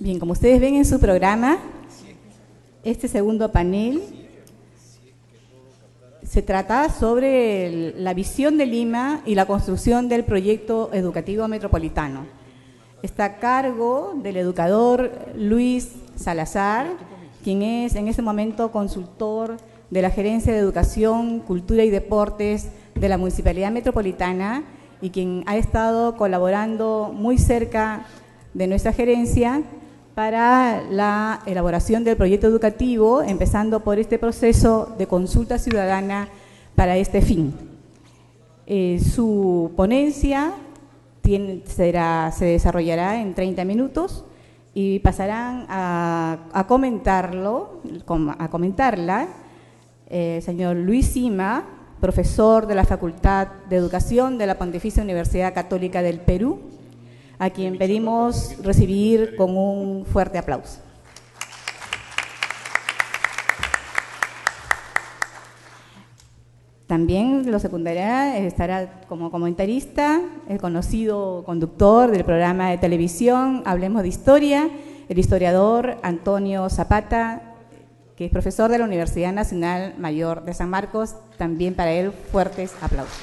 Bien, como ustedes ven en su programa, este segundo panel se trata sobre la visión de Lima y la construcción del proyecto educativo metropolitano. Está a cargo del educador Luis Salazar, quien es en este momento consultor de la Gerencia de Educación, Cultura y Deportes de la Municipalidad Metropolitana y quien ha estado colaborando muy cerca de nuestra gerencia para la elaboración del proyecto educativo, empezando por este proceso de consulta ciudadana para este fin. Su ponencia se desarrollará en 30 minutos y pasarán a comentarla el señor Luis Sima, profesor de la Facultad de Educación de la Pontificia Universidad Católica del Perú, a quien pedimos recibir con un fuerte aplauso. También lo secundará, estará como comentarista el conocido conductor del programa de televisión Hablemos de Historia, el historiador Antonio Zapata, que es profesor de la Universidad Nacional Mayor de San Marcos. También para él fuertes aplausos.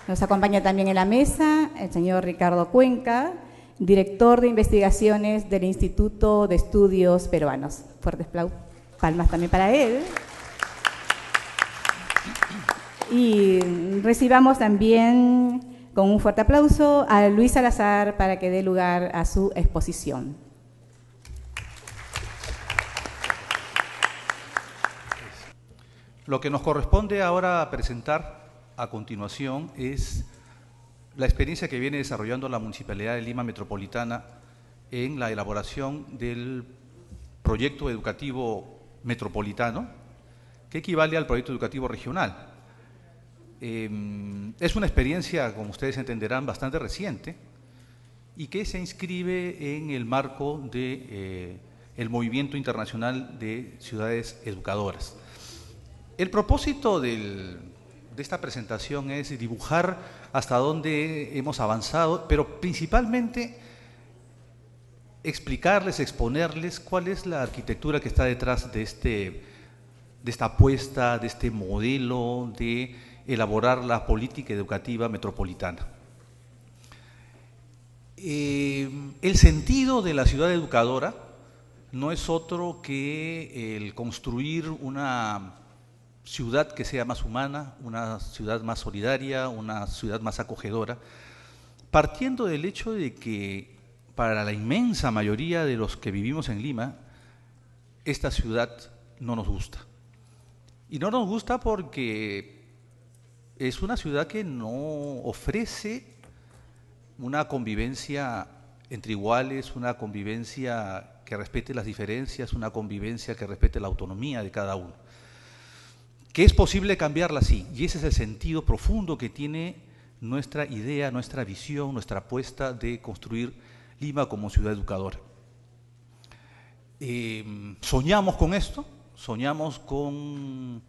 Nos acompaña también en la mesa el señor Ricardo Cuenca, director de investigaciones del Instituto de Estudios Peruanos. Fuertes palmas también para él. Y recibamos también con un fuerte aplauso a Luis Salazar para que dé lugar a su exposición. Lo que nos corresponde ahora presentar a continuación es la experiencia que viene desarrollando la Municipalidad de Lima Metropolitana en la elaboración del proyecto educativo metropolitano, que equivale al proyecto educativo regional. Es una experiencia, como ustedes entenderán, bastante reciente y que se inscribe en el marco del Movimiento Internacional de Ciudades Educadoras. El propósito de esta presentación es dibujar hasta dónde hemos avanzado, pero principalmente explicarles, exponerles cuál es la arquitectura que está detrás de esta apuesta, de este modelo de elaborar la política educativa metropolitana. El sentido de la ciudad educadora no es otro que el construir una ciudad que sea más humana, una ciudad más solidaria, una ciudad más acogedora, partiendo del hecho de que para la inmensa mayoría de los que vivimos en Lima, esta ciudad no nos gusta. Y no nos gusta porque es una ciudad que no ofrece una convivencia entre iguales, una convivencia que respete las diferencias, una convivencia que respete la autonomía de cada uno. Que es posible cambiarla, sí, y ese es el sentido profundo que tiene nuestra idea, nuestra visión, nuestra apuesta de construir Lima como ciudad educadora. Soñamos con esto, soñamos con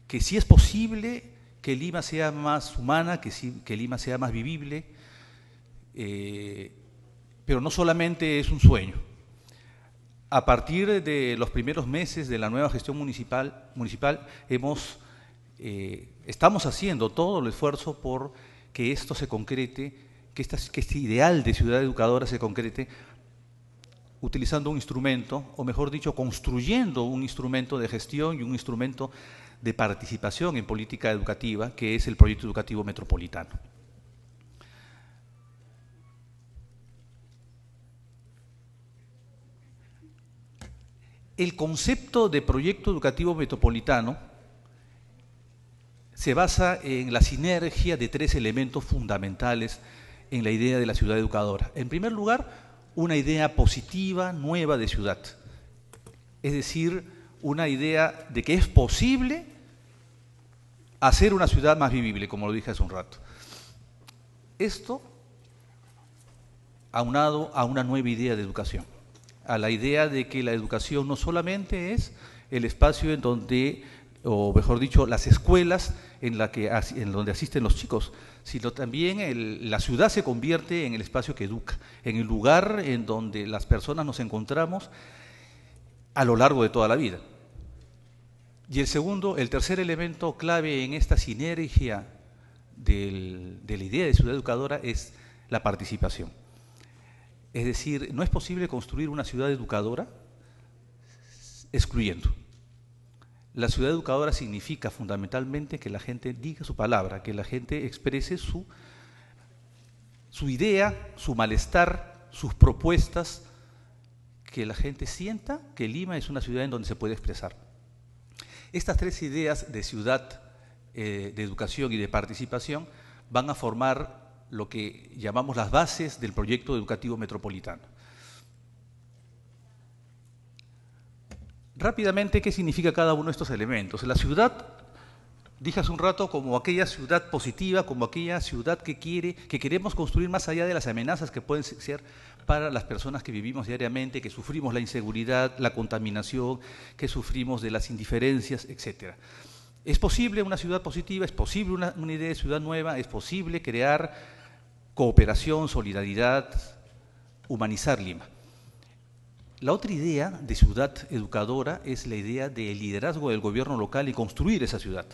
que sí es posible que Lima sea más humana, que Lima sea más vivible, pero no solamente es un sueño. A partir de los primeros meses de la nueva gestión municipal estamos haciendo todo el esfuerzo por que esto se concrete, que este ideal de ciudad educadora se concrete utilizando un instrumento, o mejor dicho, construyendo un instrumento de gestión y un instrumento de participación en política educativa, que es el proyecto educativo metropolitano. El concepto de proyecto educativo metropolitano se basa en la sinergia de tres elementos fundamentales en la idea de la ciudad educadora. En primer lugar, una idea positiva, nueva de ciudad. Es decir, una idea de que es posible hacer una ciudad más vivible, como lo dije hace un rato. Esto aunado a una nueva idea de educación, a la idea de que la educación no solamente es el espacio en donde o mejor dicho, las escuelas en donde asisten los chicos, sino también la ciudad se convierte en el espacio que educa, en el lugar en donde las personas nos encontramos a lo largo de toda la vida. Y el tercer elemento clave en esta sinergia de la idea de ciudad educadora es la participación. Es decir, no es posible construir una ciudad educadora excluyendo. La ciudad educadora significa fundamentalmente que la gente diga su palabra, que la gente exprese su idea, su malestar, sus propuestas, que la gente sienta que Lima es una ciudad en donde se puede expresar. Estas tres ideas de ciudad, de educación y de participación van a formar lo que llamamos las bases del proyecto educativo metropolitano. Rápidamente, ¿qué significa cada uno de estos elementos? La ciudad, dije hace un rato, como aquella ciudad positiva, como aquella ciudad que queremos construir más allá de las amenazas que pueden ser para las personas que vivimos diariamente, que sufrimos la inseguridad, la contaminación, que sufrimos de las indiferencias, etc. ¿Es posible una ciudad positiva? ¿Es posible una idea de ciudad nueva? ¿Es posible crear cooperación, solidaridad, humanizar Lima? La otra idea de ciudad educadora es la idea del liderazgo del gobierno local y construir esa ciudad.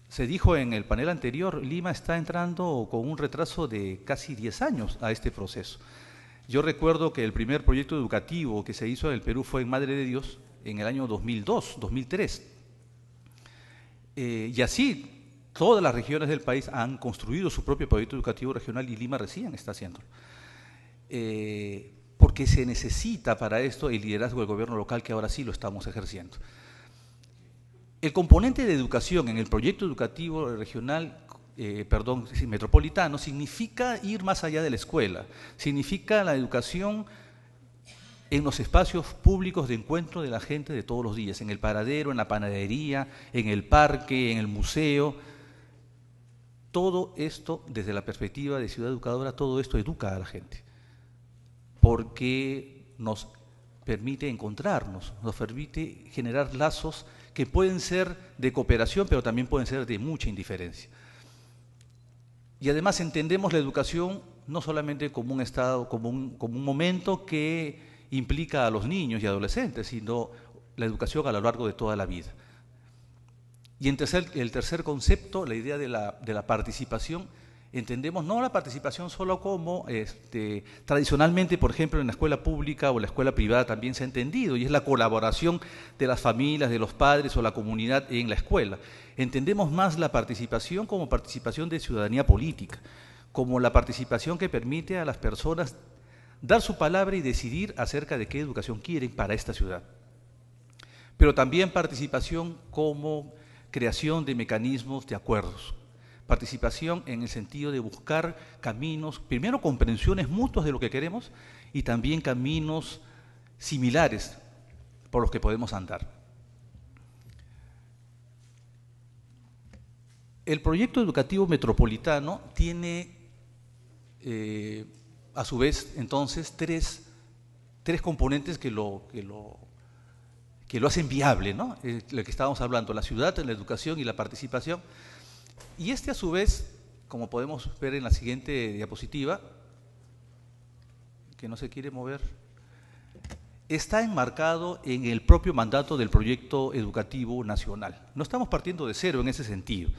Se dijo en el panel anterior, Lima está entrando con un retraso de casi 10 años a este proceso. Yo recuerdo que el primer proyecto educativo que se hizo en el Perú fue en Madre de Dios en el año 2002, 2003. Y así todas las regiones del país han construido su propio proyecto educativo regional y Lima recién está haciéndolo. Porque se necesita para esto el liderazgo del gobierno local, que ahora sí lo estamos ejerciendo. El componente de educación en el proyecto educativo regional, metropolitano, significa ir más allá de la escuela, significa la educación en los espacios públicos de encuentro de la gente de todos los días, en el paradero, en la panadería, en el parque, en el museo. Todo esto, desde la perspectiva de ciudad educadora, todo esto educa a la gente, porque nos permite encontrarnos, nos permite generar lazos que pueden ser de cooperación, pero también pueden ser de mucha indiferencia. Y además entendemos la educación no solamente como un estado, como un momento que implica a los niños y adolescentes, sino la educación a lo largo de toda la vida. Y el tercer concepto, la idea de la participación, entendemos no la participación solo como tradicionalmente, por ejemplo, en la escuela pública o la escuela privada también se ha entendido, y es la colaboración de las familias, de los padres o la comunidad en la escuela. Entendemos más la participación como participación de ciudadanía política, como la participación que permite a las personas dar su palabra y decidir acerca de qué educación quieren para esta ciudad. Pero también participación como creación de mecanismos de acuerdos. Participación en el sentido de buscar caminos, primero comprensiones mutuas de lo que queremos y también caminos similares por los que podemos andar. El proyecto educativo metropolitano tiene, a su vez, entonces, tres componentes que lo hacen viable, ¿no? Lo que estábamos hablando, la ciudad, la educación y la participación. Y a su vez, como podemos ver en la siguiente diapositiva, que no se quiere mover, está enmarcado en el propio mandato del proyecto educativo nacional. No estamos partiendo de cero en ese sentido.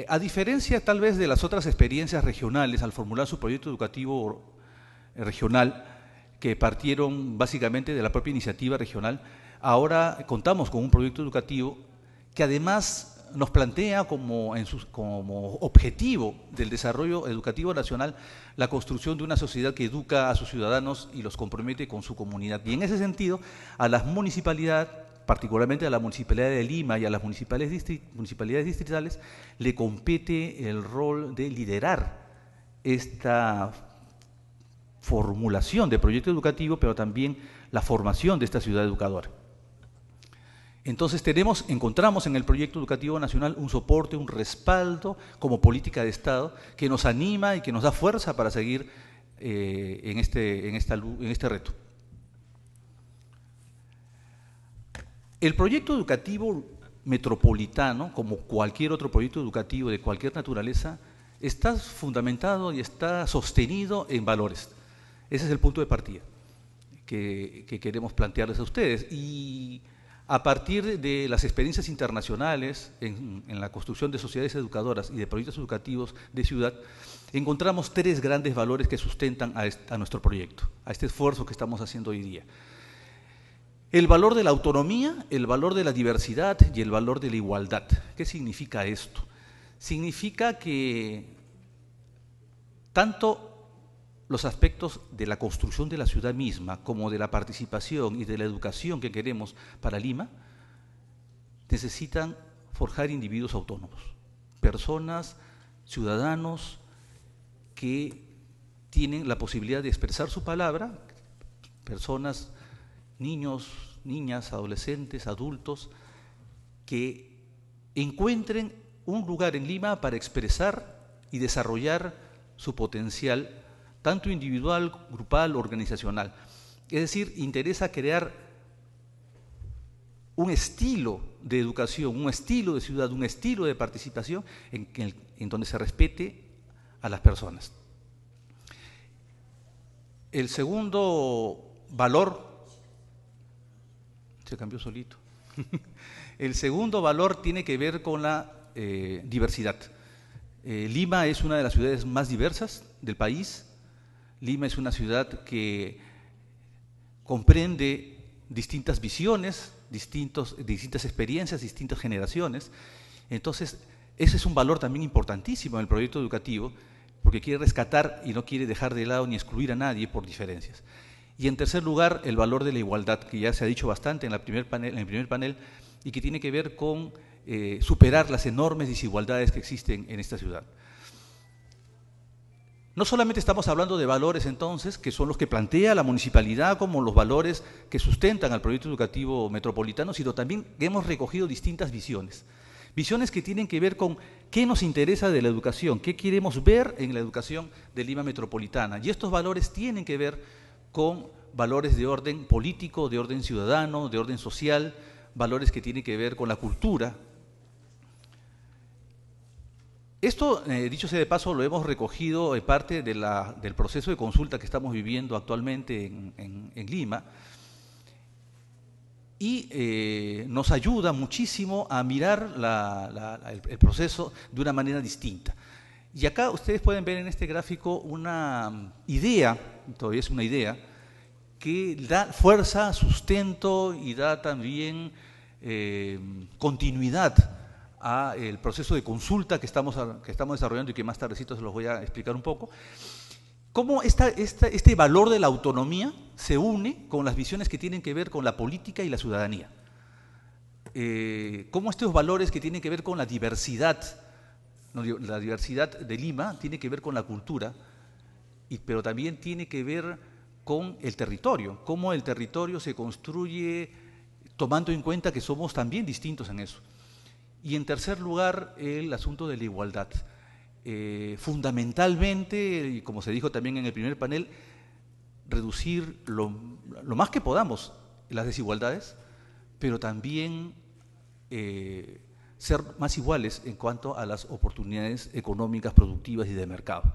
A diferencia tal vez de las otras experiencias regionales al formular su proyecto educativo regional, que partieron básicamente de la propia iniciativa regional, ahora contamos con un proyecto educativo que además nos plantea como objetivo del desarrollo educativo nacional la construcción de una sociedad que educa a sus ciudadanos y los compromete con su comunidad. Y en ese sentido, a las municipalidades, particularmente a la Municipalidad de Lima y a las municipalidades distritales, le compete el rol de liderar esta formulación de proyecto educativo, pero también la formación de esta ciudad educadora. Entonces encontramos en el proyecto educativo nacional un soporte, un respaldo como política de Estado que nos anima y que nos da fuerza para seguir en este reto. El proyecto educativo metropolitano, como cualquier otro proyecto educativo de cualquier naturaleza, está fundamentado y está sostenido en valores. Ese es el punto de partida que queremos plantearles a ustedes. Y a partir de las experiencias internacionales en la construcción de sociedades educadoras y de proyectos educativos de ciudad, encontramos tres grandes valores que sustentan a nuestro proyecto, a este esfuerzo que estamos haciendo hoy día. El valor de la autonomía, el valor de la diversidad y el valor de la igualdad. ¿Qué significa esto? Significa que tanto los aspectos de la construcción de la ciudad misma como de la participación y de la educación que queremos para Lima necesitan forjar individuos autónomos, personas, ciudadanos que tienen la posibilidad de expresar su palabra, personas, niños, niñas, adolescentes, adultos, que encuentren un lugar en Lima para expresar y desarrollar su potencial, tanto individual, grupal, organizacional. Es decir, interesa crear un estilo de educación, un estilo de ciudad, un estilo de participación en donde se respete a las personas. El segundo valor, se cambió solito, el segundo valor tiene que ver con la diversidad. Lima es una de las ciudades más diversas del país. Lima es una ciudad que comprende distintas visiones, distintas experiencias, distintas generaciones. Entonces, ese es un valor también importantísimo en el proyecto educativo, porque quiere rescatar y no quiere dejar de lado ni excluir a nadie por diferencias. Y en tercer lugar, el valor de la igualdad, que ya se ha dicho bastante en el primer panel, y que tiene que ver con superar las enormes desigualdades que existen en esta ciudad. No solamente estamos hablando de valores entonces, que son los que plantea la municipalidad como los valores que sustentan al proyecto educativo metropolitano, sino también que hemos recogido distintas visiones. Visiones que tienen que ver con qué nos interesa de la educación, qué queremos ver en la educación de Lima metropolitana. Y estos valores tienen que ver con valores de orden político, de orden ciudadano, de orden social, valores que tienen que ver con la cultura. Esto, dicho sea de paso, lo hemos recogido en parte del proceso de consulta que estamos viviendo actualmente en Lima, y nos ayuda muchísimo a mirar el proceso de una manera distinta. Y acá ustedes pueden ver en este gráfico una idea, todavía es una idea, que da fuerza, sustento y da también continuidad al proceso de consulta que estamos desarrollando y que más tardecito se los voy a explicar un poco. Cómo este valor de la autonomía se une con las visiones que tienen que ver con la política y la ciudadanía. Cómo estos valores que tienen que ver con la diversidad de Lima tiene que ver con la cultura, pero también tiene que ver con el territorio, cómo el territorio se construye tomando en cuenta que somos también distintos en eso. Y en tercer lugar, el asunto de la igualdad. Fundamentalmente, y como se dijo también en el primer panel, reducir lo más que podamos las desigualdades, pero también ser más iguales en cuanto a las oportunidades económicas, productivas y de mercado.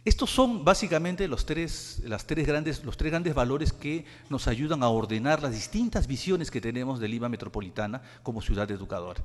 Estos son básicamente los tres grandes valores que nos ayudan a ordenar las distintas visiones que tenemos de Lima metropolitana como ciudad educadora.